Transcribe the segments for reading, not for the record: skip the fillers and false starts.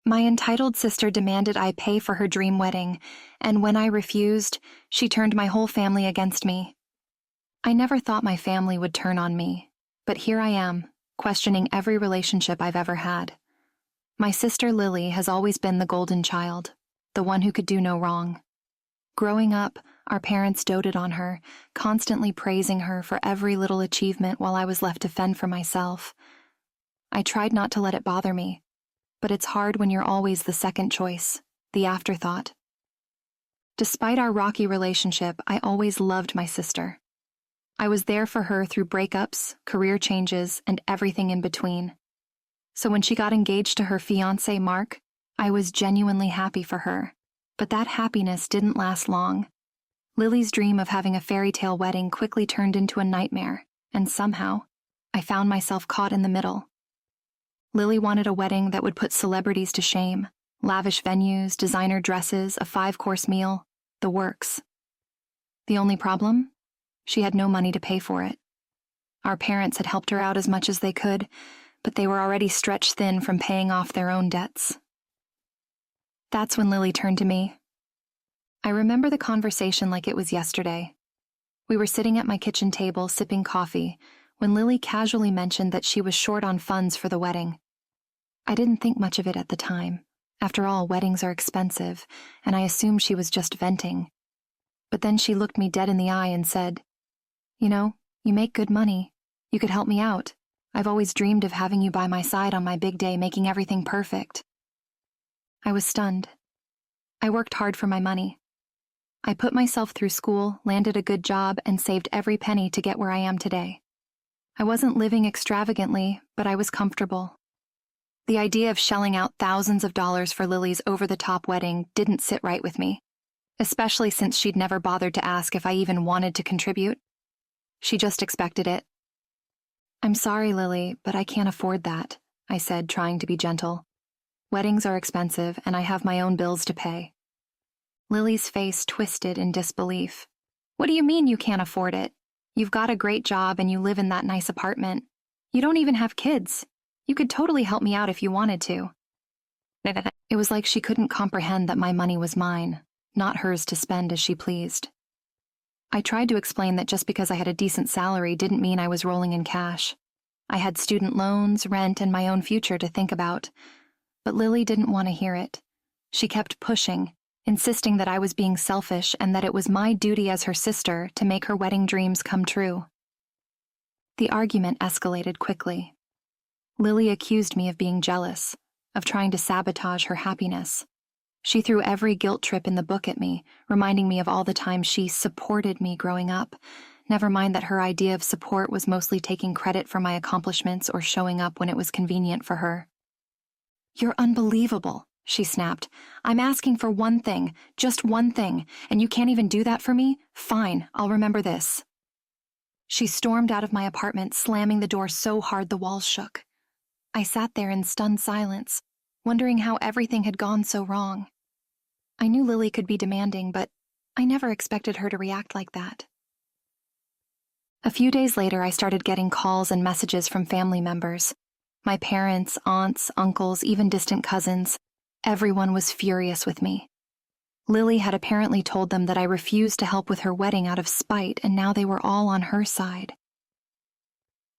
My entitled sister demanded I pay for her dream wedding, and when I refused, she turned my whole family against me. I never thought my family would turn on me, but here I am, questioning every relationship I've ever had. My sister Lily has always been the golden child, the one who could do no wrong. Growing up, our parents doted on her, constantly praising her for every little achievement while I was left to fend for myself. I tried not to let it bother me, but it's hard when you're always the second choice, the afterthought. Despite our rocky relationship, I always loved my sister. I was there for her through breakups, career changes, and everything in between. So when she got engaged to her fiancé, Mark, I was genuinely happy for her. But that happiness didn't last long. Lily's dream of having a fairy tale wedding quickly turned into a nightmare, and somehow, I found myself caught in the middle. Lily wanted a wedding that would put celebrities to shame, lavish venues, designer dresses, a 5-course meal, the works. The only problem? She had no money to pay for it. Our parents had helped her out as much as they could, but they were already stretched thin from paying off their own debts. That's when Lily turned to me. I remember the conversation like it was yesterday. We were sitting at my kitchen table sipping coffee when Lily casually mentioned that she was short on funds for the wedding. I didn't think much of it at the time. After all, weddings are expensive, and I assumed she was just venting. But then she looked me dead in the eye and said, "You know, you make good money. You could help me out. I've always dreamed of having you by my side on my big day, making everything perfect." I was stunned. I worked hard for my money. I put myself through school, landed a good job, and saved every penny to get where I am today. I wasn't living extravagantly, but I was comfortable. The idea of shelling out thousands of dollars for Lily's over-the-top wedding didn't sit right with me, especially since she'd never bothered to ask if I even wanted to contribute. She just expected it. "I'm sorry, Lily, but I can't afford that," I said, trying to be gentle. "Weddings are expensive, and I have my own bills to pay." Lily's face twisted in disbelief. "What do you mean you can't afford it? You've got a great job and you live in that nice apartment. You don't even have kids. You could totally help me out if you wanted to." It was like she couldn't comprehend that my money was mine, not hers to spend as she pleased. I tried to explain that just because I had a decent salary didn't mean I was rolling in cash. I had student loans, rent, and my own future to think about. But Lily didn't want to hear it. She kept pushing, insisting that I was being selfish and that it was my duty as her sister to make her wedding dreams come true. The argument escalated quickly. Lily accused me of being jealous, of trying to sabotage her happiness. She threw every guilt trip in the book at me, reminding me of all the times she supported me growing up, never mind that her idea of support was mostly taking credit for my accomplishments or showing up when it was convenient for her. "You're unbelievable," she snapped. "I'm asking for one thing, just one thing, and you can't even do that for me? Fine, I'll remember this." She stormed out of my apartment, slamming the door so hard the walls shook. I sat there in stunned silence, wondering how everything had gone so wrong. I knew Lily could be demanding, but I never expected her to react like that. A few days later, I started getting calls and messages from family members. My parents, aunts, uncles, even distant cousins. Everyone was furious with me. Lily had apparently told them that I refused to help with her wedding out of spite, and now they were all on her side.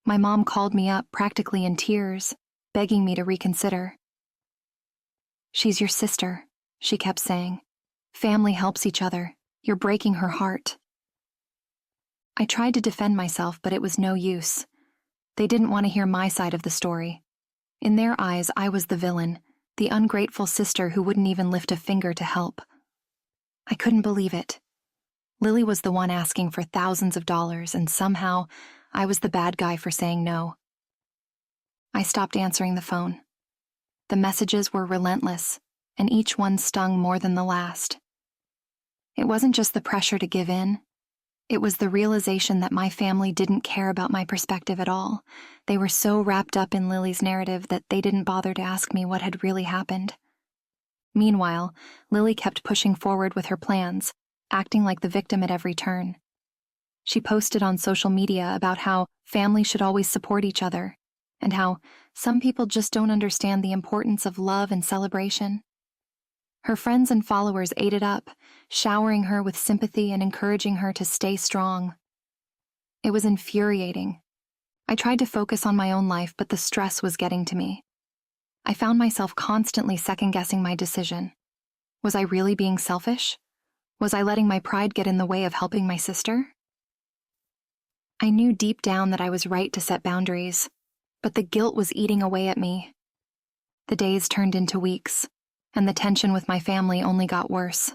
My mom called me up, practically in tears, begging me to reconsider. "She's your sister," she kept saying. "Family helps each other. You're breaking her heart." I tried to defend myself, but it was no use. They didn't want to hear my side of the story. In their eyes, I was the villain, the ungrateful sister who wouldn't even lift a finger to help. I couldn't believe it. Lily was the one asking for thousands of dollars, and somehow I was the bad guy for saying no. I stopped answering the phone. The messages were relentless, and each one stung more than the last. It wasn't just the pressure to give in. It was the realization that my family didn't care about my perspective at all. They were so wrapped up in Lily's narrative that they didn't bother to ask me what had really happened. Meanwhile, Lily kept pushing forward with her plans, acting like the victim at every turn. She posted on social media about how family should always support each other, and how some people just don't understand the importance of love and celebration. Her friends and followers ate it up, showering her with sympathy and encouraging her to stay strong. It was infuriating. I tried to focus on my own life, but the stress was getting to me. I found myself constantly second-guessing my decision. Was I really being selfish? Was I letting my pride get in the way of helping my sister? I knew deep down that I was right to set boundaries, but the guilt was eating away at me. The days turned into weeks, and the tension with my family only got worse.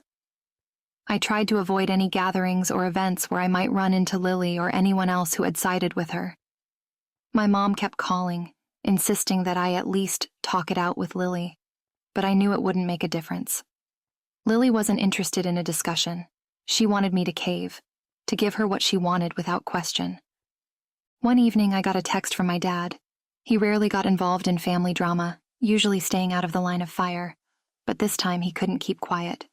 I tried to avoid any gatherings or events where I might run into Lily or anyone else who had sided with her. My mom kept calling, insisting that I at least talk it out with Lily, but I knew it wouldn't make a difference. Lily wasn't interested in a discussion. She wanted me to cave, to give her what she wanted without question. One evening I got a text from my dad. He rarely got involved in family drama, usually staying out of the line of fire, but this time he couldn't keep quiet.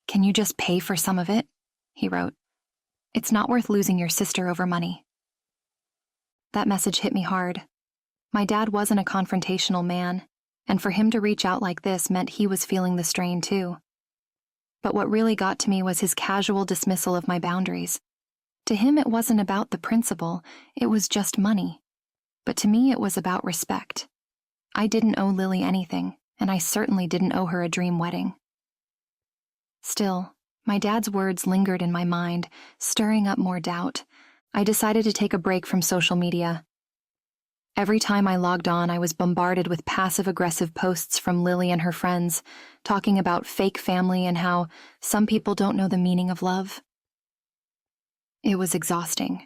"Can you just pay for some of it?" he wrote. "It's not worth losing your sister over money." That message hit me hard. My dad wasn't a confrontational man, and for him to reach out like this meant he was feeling the strain too. But what really got to me was his casual dismissal of my boundaries. To him, it wasn't about the principle, it was just money. But to me, it was about respect. I didn't owe Lily anything, and I certainly didn't owe her a dream wedding. Still, my dad's words lingered in my mind, stirring up more doubt. I decided to take a break from social media. Every time I logged on, I was bombarded with passive-aggressive posts from Lily and her friends, talking about fake family and how some people don't know the meaning of love. It was exhausting.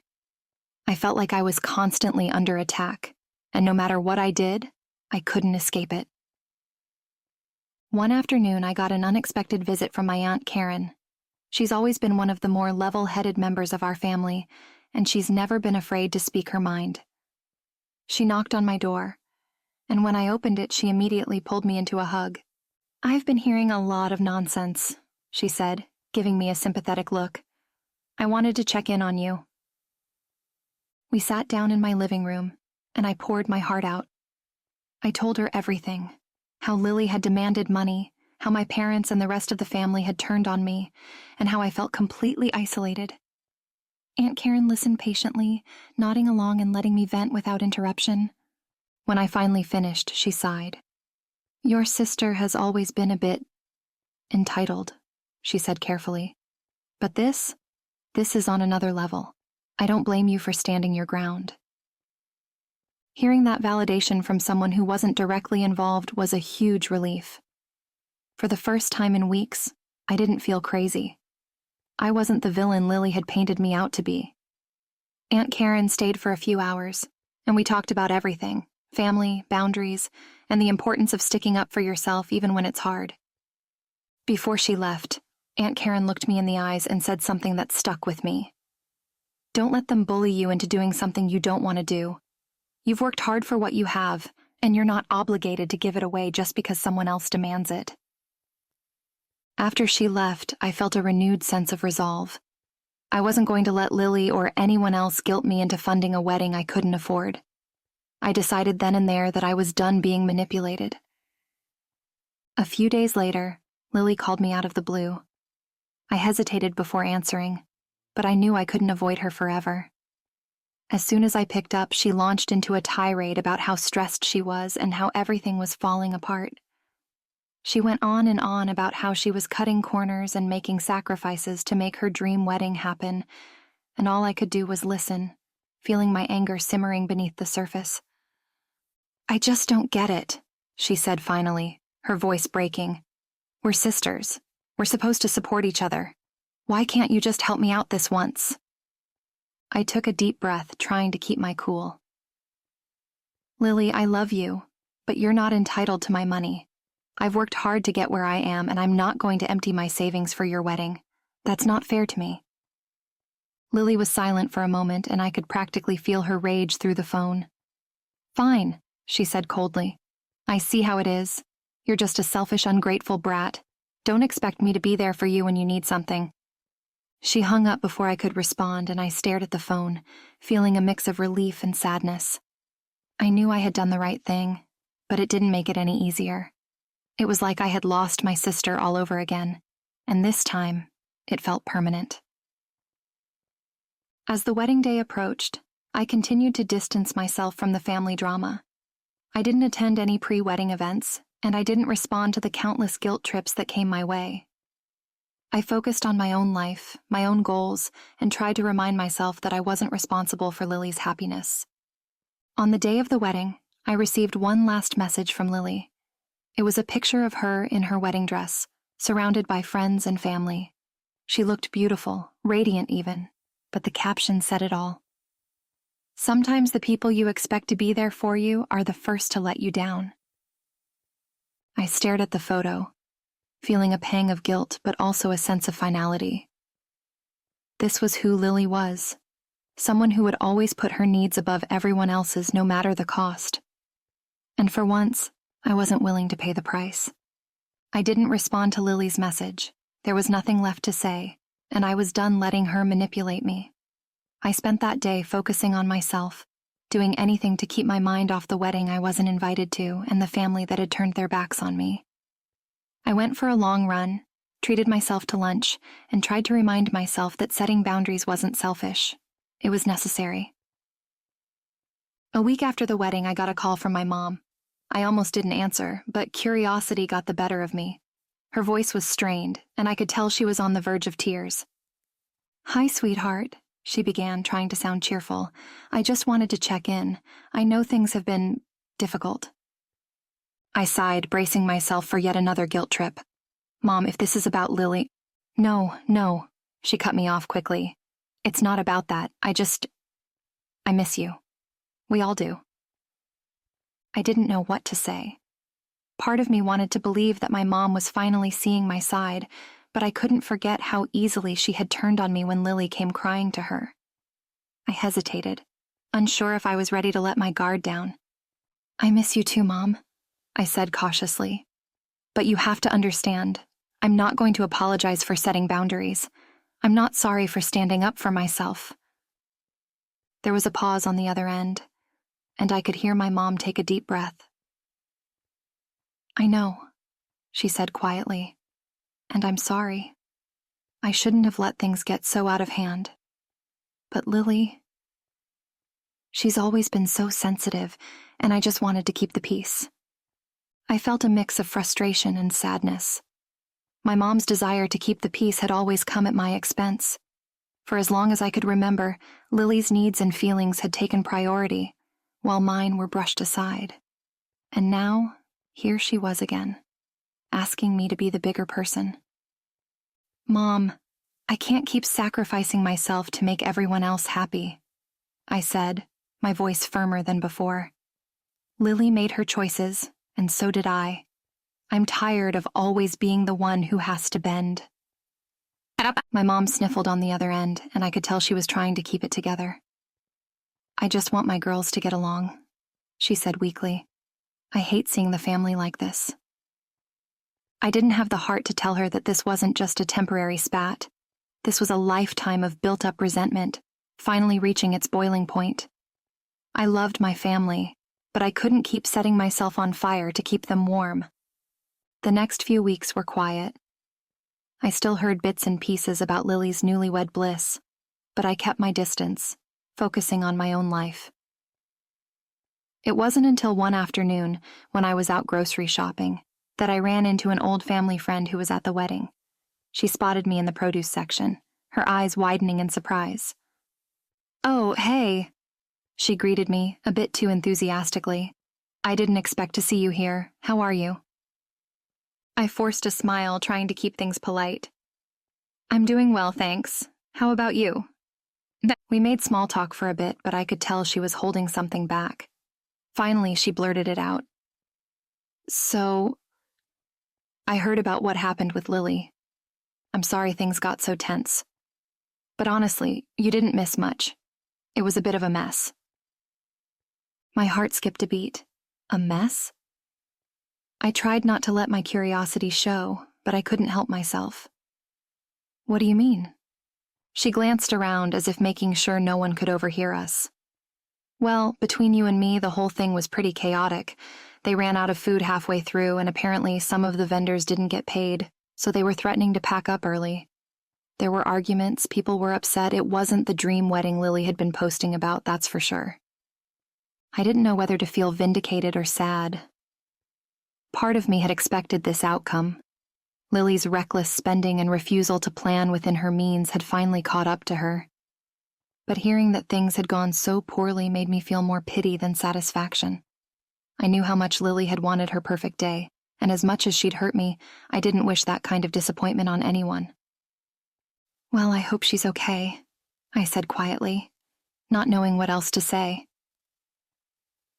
I felt like I was constantly under attack, and no matter what I did, I couldn't escape it. One afternoon, I got an unexpected visit from my Aunt Karen. She's always been one of the more level-headed members of our family, and she's never been afraid to speak her mind. She knocked on my door, and when I opened it, she immediately pulled me into a hug. "I've been hearing a lot of nonsense," she said, giving me a sympathetic look. "I wanted to check in on you." We sat down in my living room, and I poured my heart out. I told her everything, how Lily had demanded money, how my parents and the rest of the family had turned on me, and how I felt completely isolated. Aunt Karen listened patiently, nodding along and letting me vent without interruption. When I finally finished, she sighed. "Your sister has always been a bit entitled," she said carefully. "But this is on another level. I don't blame you for standing your ground." Hearing that validation from someone who wasn't directly involved was a huge relief. For the first time in weeks, I didn't feel crazy. I wasn't the villain Lily had painted me out to be. Aunt Karen stayed for a few hours, and we talked about everything: family, boundaries, and the importance of sticking up for yourself even when it's hard. Before she left, Aunt Karen looked me in the eyes and said something that stuck with me. "Don't let them bully you into doing something you don't want to do. You've worked hard for what you have, and you're not obligated to give it away just because someone else demands it." After she left, I felt a renewed sense of resolve. I wasn't going to let Lily or anyone else guilt me into funding a wedding I couldn't afford. I decided then and there that I was done being manipulated. A few days later, Lily called me out of the blue. I hesitated before answering, but I knew I couldn't avoid her forever. As soon as I picked up, she launched into a tirade about how stressed she was and how everything was falling apart. She went on and on about how she was cutting corners and making sacrifices to make her dream wedding happen, and all I could do was listen, feeling my anger simmering beneath the surface. "I just don't get it," she said finally, her voice breaking. "We're sisters. We're supposed to support each other. Why can't you just help me out this once?" I took a deep breath, trying to keep my cool. "Lily, I love you, but you're not entitled to my money. I've worked hard to get where I am, and I'm not going to empty my savings for your wedding. That's not fair to me." Lily was silent for a moment, and I could practically feel her rage through the phone. "Fine," she said coldly. "I see how it is. You're just a selfish, ungrateful brat. Don't expect me to be there for you when you need something." She hung up before I could respond, and I stared at the phone, feeling a mix of relief and sadness. I knew I had done the right thing, but it didn't make it any easier. It was like I had lost my sister all over again, and this time, it felt permanent. As the wedding day approached, I continued to distance myself from the family drama. I didn't attend any pre-wedding events, and I didn't respond to the countless guilt trips that came my way. I focused on my own life, my own goals, and tried to remind myself that I wasn't responsible for Lily's happiness. On the day of the wedding, I received one last message from Lily. It was a picture of her in her wedding dress, surrounded by friends and family. She looked beautiful, radiant even, but the caption said it all. Sometimes the people you expect to be there for you are the first to let you down. I stared at the photo, feeling a pang of guilt but also a sense of finality. This was who Lily was, someone who would always put her needs above everyone else's no matter the cost. And for once, I wasn't willing to pay the price. I didn't respond to Lily's message. There was nothing left to say, and I was done letting her manipulate me. I spent that day focusing on myself, doing anything to keep my mind off the wedding I wasn't invited to and the family that had turned their backs on me. I went for a long run, treated myself to lunch, and tried to remind myself that setting boundaries wasn't selfish. It was necessary. A week after the wedding, I got a call from my mom. I almost didn't answer, but curiosity got the better of me. Her voice was strained, and I could tell she was on the verge of tears. "Hi, sweetheart," she began, trying to sound cheerful. "I just wanted to check in. I know things have been difficult." I sighed, bracing myself for yet another guilt trip. "Mom, if this is about Lily—" No, she cut me off quickly. "It's not about that. I miss you. We all do." I didn't know what to say. Part of me wanted to believe that my mom was finally seeing my side, but I couldn't forget how easily she had turned on me when Lily came crying to her. I hesitated, unsure if I was ready to let my guard down. "I miss you too, Mom," I said cautiously. "But you have to understand, I'm not going to apologize for setting boundaries. I'm not sorry for standing up for myself." There was a pause on the other end, and I could hear my mom take a deep breath. "I know," she said quietly, "and I'm sorry. I shouldn't have let things get so out of hand. But Lily, she's always been so sensitive, and I just wanted to keep the peace." I felt a mix of frustration and sadness. My mom's desire to keep the peace had always come at my expense. For as long as I could remember, Lily's needs and feelings had taken priority, while mine were brushed aside. And now, here she was again, asking me to be the bigger person. "Mom, I can't keep sacrificing myself to make everyone else happy," I said, my voice firmer than before. "Lily made her choices, and so did I. I'm tired of always being the one who has to bend." My mom sniffled on the other end, and I could tell she was trying to keep it together. "I just want my girls to get along," she said weakly. "I hate seeing the family like this." I didn't have the heart to tell her that this wasn't just a temporary spat. This was a lifetime of built-up resentment, finally reaching its boiling point. I loved my family, but I couldn't keep setting myself on fire to keep them warm. The next few weeks were quiet. I still heard bits and pieces about Lily's newlywed bliss, but I kept my distance, focusing on my own life. It wasn't until one afternoon, when I was out grocery shopping, that I ran into an old family friend who was at the wedding. She spotted me in the produce section, her eyes widening in surprise. "Oh, hey," she greeted me, a bit too enthusiastically. "I didn't expect to see you here. How are you?" I forced a smile, trying to keep things polite. "I'm doing well, thanks. How about you?" We made small talk for a bit, but I could tell she was holding something back. Finally, she blurted it out. "So, I heard about what happened with Lily. I'm sorry things got so tense. But honestly, you didn't miss much. It was a bit of a mess." My heart skipped a beat. A mess? I tried not to let my curiosity show, but I couldn't help myself. "What do you mean?" She glanced around as if making sure no one could overhear us. Well, between you and me, the whole thing was pretty chaotic. They ran out of food halfway through, and apparently some of the vendors didn't get paid, so they were threatening to pack up early. There were arguments, people were upset. It wasn't the dream wedding Lily had been posting about, that's for sure. I didn't know whether to feel vindicated or sad. Part of me had expected this outcome. Lily's reckless spending and refusal to plan within her means had finally caught up to her. But hearing that things had gone so poorly made me feel more pity than satisfaction. I knew how much Lily had wanted her perfect day, and as much as she'd hurt me, I didn't wish that kind of disappointment on anyone. "Well, I hope she's okay," I said quietly, not knowing what else to say.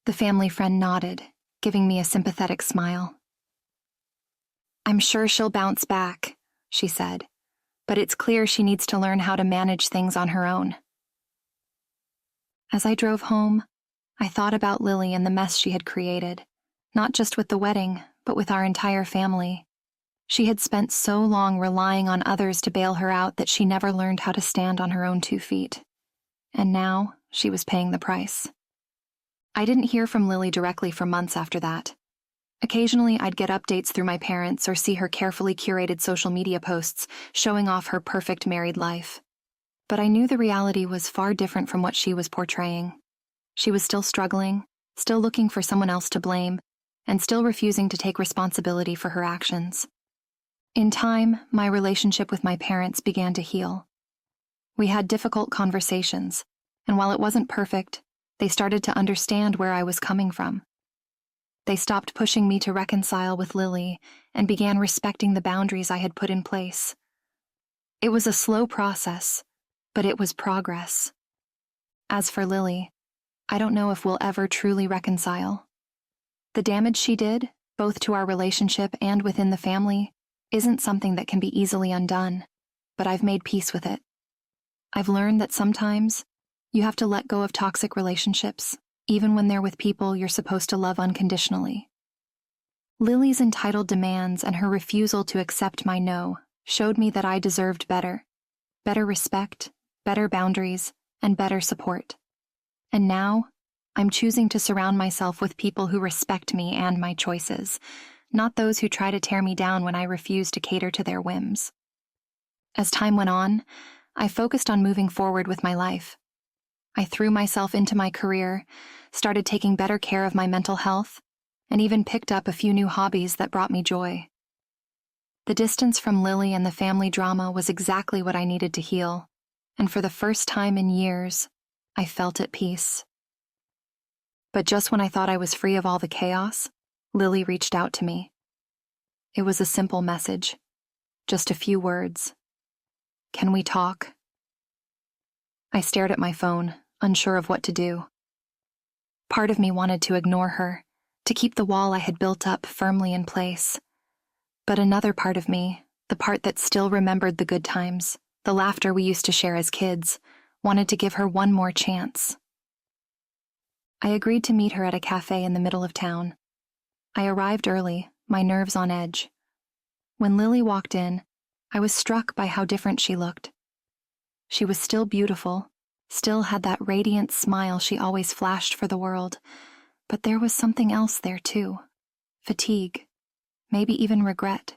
The family friend nodded, giving me a sympathetic smile. "I'm sure she'll bounce back," she said, "but it's clear she needs to learn how to manage things on her own." As I drove home, I thought about Lily and the mess she had created, not just with the wedding, but with our entire family. She had spent so long relying on others to bail her out that she never learned how to stand on her own 2 feet. And now, she was paying the price. I didn't hear from Lily directly for months after that. Occasionally, I'd get updates through my parents or see her carefully curated social media posts showing off her perfect married life. But I knew the reality was far different from what she was portraying. She was still struggling, still looking for someone else to blame, and still refusing to take responsibility for her actions. In time, my relationship with my parents began to heal. We had difficult conversations, and while it wasn't perfect, they started to understand where I was coming from. They stopped pushing me to reconcile with Lily and began respecting the boundaries I had put in place. It was a slow process, but it was progress. As for Lily, I don't know if we'll ever truly reconcile. The damage she did, both to our relationship and within the family, isn't something that can be easily undone, but I've made peace with it. I've learned that sometimes you have to let go of toxic relationships, even when they're with people you're supposed to love unconditionally. Lily's entitled demands and her refusal to accept my no showed me that I deserved better. Better respect, better boundaries, and better support. And now, I'm choosing to surround myself with people who respect me and my choices, not those who try to tear me down when I refuse to cater to their whims. As time went on, I focused on moving forward with my life. I threw myself into my career, started taking better care of my mental health, and even picked up a few new hobbies that brought me joy. The distance from Lily and the family drama was exactly what I needed to heal, and for the first time in years, I felt at peace. But just when I thought I was free of all the chaos, Lily reached out to me. It was a simple message, just a few words. "Can we talk?" I stared at my phone, unsure of what to do. Part of me wanted to ignore her, to keep the wall I had built up firmly in place. But another part of me, the part that still remembered the good times, the laughter we used to share as kids, wanted to give her one more chance. I agreed to meet her at a cafe in the middle of town. I arrived early, my nerves on edge. When Lily walked in, I was struck by how different she looked. She was still beautiful, still had that radiant smile she always flashed for the world, but there was something else there too. Fatigue, maybe even regret.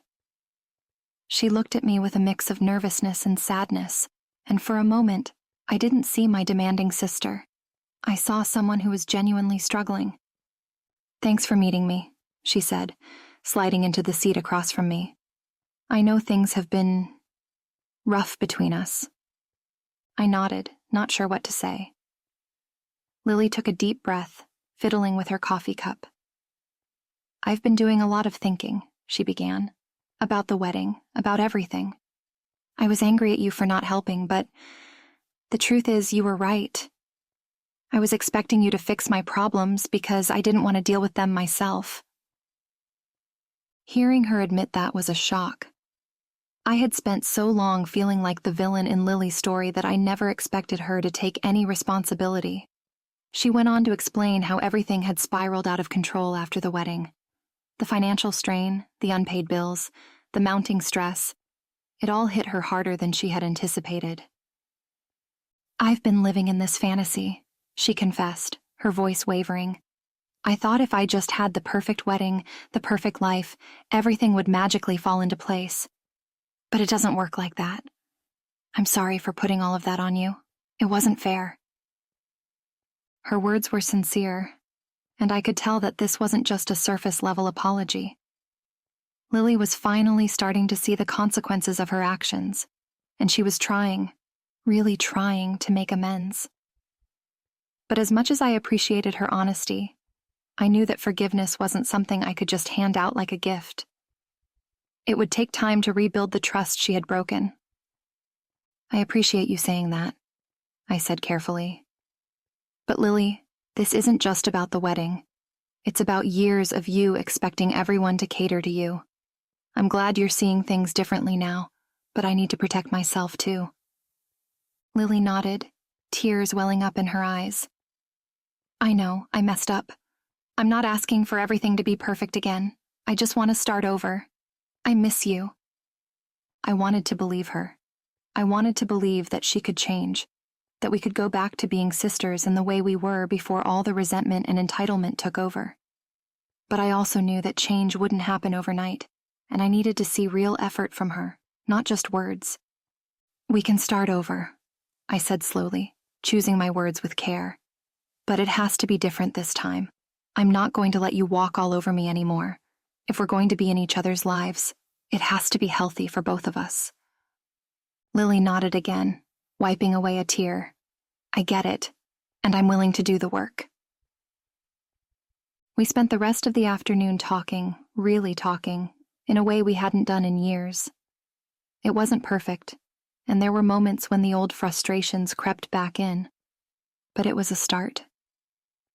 She looked at me with a mix of nervousness and sadness, and for a moment, I didn't see my demanding sister. I saw someone who was genuinely struggling. "Thanks for meeting me," she said, sliding into the seat across from me. "I know things have been rough between us." I nodded, not sure what to say. Lily took a deep breath, fiddling with her coffee cup. "I've been doing a lot of thinking," she began, "about the wedding, about everything. I was angry at you for not helping, but the truth is you were right. I was expecting you to fix my problems because I didn't want to deal with them myself." Hearing her admit that was a shock. I had spent so long feeling like the villain in Lily's story that I never expected her to take any responsibility. She went on to explain how everything had spiraled out of control after the wedding. The financial strain, the unpaid bills, the mounting stress, it all hit her harder than she had anticipated. "I've been living in this fantasy," she confessed, her voice wavering. I thought if I just had the perfect wedding, the perfect life, everything would magically fall into place. But it doesn't work like that. I'm sorry for putting all of that on you. It wasn't fair. Her words were sincere, and I could tell that this wasn't just a surface-level apology. Lily was finally starting to see the consequences of her actions, and she was trying, really trying to make amends. But as much as I appreciated her honesty, I knew that forgiveness wasn't something I could just hand out like a gift. It would take time to rebuild the trust she had broken. I appreciate you saying that, I said carefully. But Lily, this isn't just about the wedding. It's about years of you expecting everyone to cater to you. I'm glad you're seeing things differently now, but I need to protect myself too. Lily nodded, tears welling up in her eyes. I know, I messed up. I'm not asking for everything to be perfect again. I just want to start over. I miss you. I wanted to believe her. I wanted to believe that she could change, that we could go back to being sisters in the way we were before all the resentment and entitlement took over. But I also knew that change wouldn't happen overnight, and I needed to see real effort from her, not just words. We can start over, I said slowly, choosing my words with care. But it has to be different this time. I'm not going to let you walk all over me anymore. If we're going to be in each other's lives, it has to be healthy for both of us. Lily nodded again, wiping away a tear. I get it, and I'm willing to do the work. We spent the rest of the afternoon talking, really talking, in a way we hadn't done in years. It wasn't perfect, and there were moments when the old frustrations crept back in. But it was a start.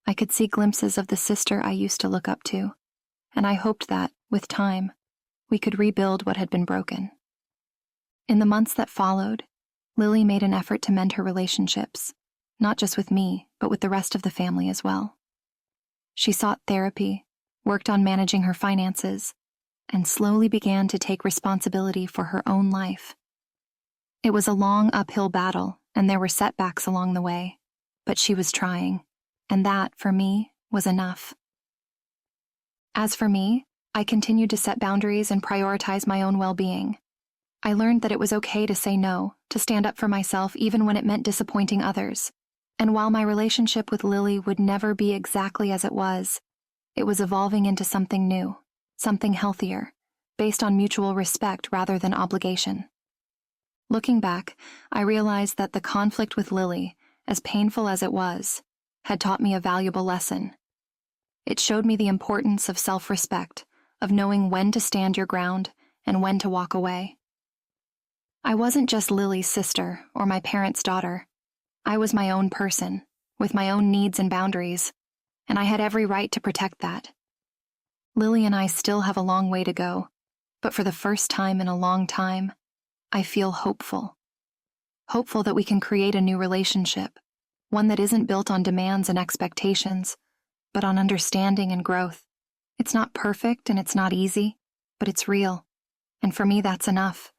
I could see glimpses of the sister I used to look up to, and I hoped that, with time, we could rebuild what had been broken. In the months that followed, Lily made an effort to mend her relationships, not just with me, but with the rest of the family as well. She sought therapy, worked on managing her finances, and slowly began to take responsibility for her own life. It was a long uphill battle, and there were setbacks along the way, but she was trying, and that, for me, was enough. As for me, I continued to set boundaries and prioritize my own well-being. I learned that it was okay to say no, to stand up for myself even when it meant disappointing others. And while my relationship with Lily would never be exactly as it was evolving into something new, something healthier, based on mutual respect rather than obligation. Looking back, I realized that the conflict with Lily, as painful as it was, had taught me a valuable lesson. It showed me the importance of self-respect, of knowing when to stand your ground and when to walk away. I wasn't just Lily's sister or my parents' daughter. I was my own person, with my own needs and boundaries, and I had every right to protect that. Lily and I still have a long way to go, but for the first time in a long time, I feel hopeful. Hopeful that we can create a new relationship, one that isn't built on demands and expectations, but on understanding and growth. It's not perfect and it's not easy, but it's real, and for me that's enough.